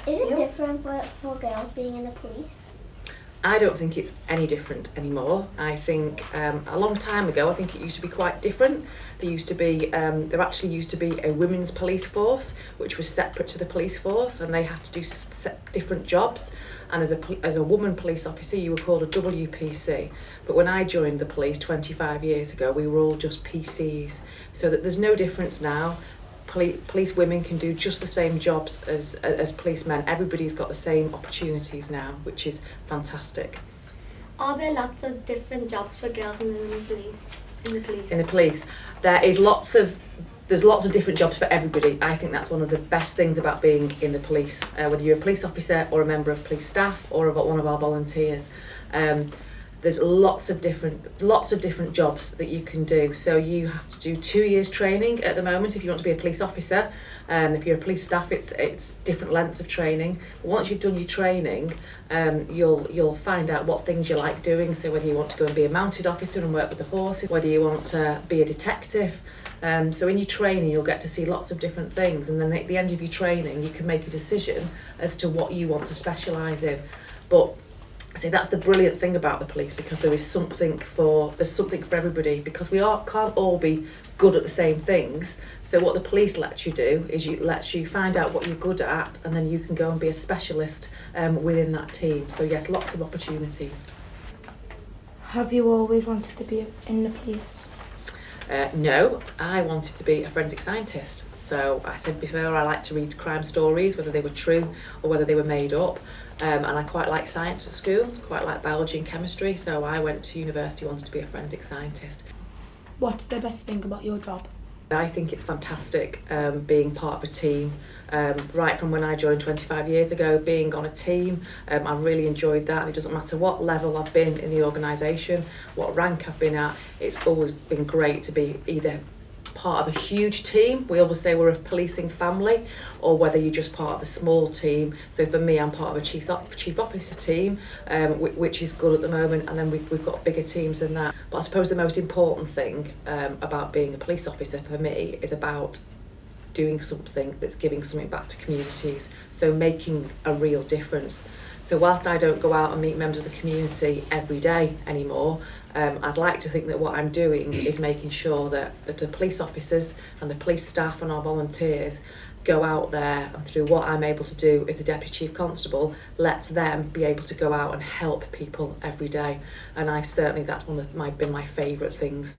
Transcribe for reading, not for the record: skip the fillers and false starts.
Is it different for girls being in the police? I don't think it's any different anymore. I think a long time ago, I think it used to be quite different. There actually used to be a women's police force, which was separate to the police force, and they had to do different jobs. And as a woman police officer, you were called a WPC. But when I joined the police 25 years ago, we were all just PCs. So that there's no difference now. Police women can do just the same jobs as policemen. Everybody's got the same opportunities now, which is fantastic. Are there lots of different jobs for girls in the police? In the police, there's lots of different jobs for everybody. I think that's one of the best things about being in the police, whether you're a police officer or a member of police staff or one of our volunteers. There's lots of different jobs that you can do. So you have to do 2 years training at the moment if you want to be a police officer. If you're a police staff, it's different lengths of training. But once you've done your training, you'll find out what things you like doing. So whether you want to go and be a mounted officer and work with the horses, whether you want to be a detective. So in your training, you'll get to see lots of different things. And then at the end of your training, you can make a decision as to what you want to specialise in. But see, that's the brilliant thing about the police, because there's something for everybody, because can't all be good at the same things. So what the police lets you do is lets you find out what you're good at, and then you can go and be a specialist within that team. So yes, lots of opportunities. Have you always wanted to be in the police? No, I wanted to be a forensic scientist. So I said before, I like to read crime stories, whether they were true or whether they were made up. And I quite like science at school, quite like biology and chemistry. So I went to university, wanted to be a forensic scientist. What's the best thing about your job? I think it's fantastic being part of a team. Right from when I joined 25 years ago, being on a team, I've really enjoyed that. It doesn't matter what level I've been in the organisation, what rank I've been at, it's always been great to be either part of a huge team, we always say we're a policing family, or whether you're just part of a small team. So for me, I'm part of a chief officer team, which is good at the moment, and then we've got bigger teams than that. But I suppose the most important thing about being a police officer for me is about doing something that's giving something back to communities, so making a real difference. So whilst I don't go out and meet members of the community every day anymore, I'd like to think that what I'm doing is making sure that the police officers and the police staff and our volunteers go out there, and through what I'm able to do as the Deputy Chief Constable, let them be able to go out and help people every day. And that's been my favourite things.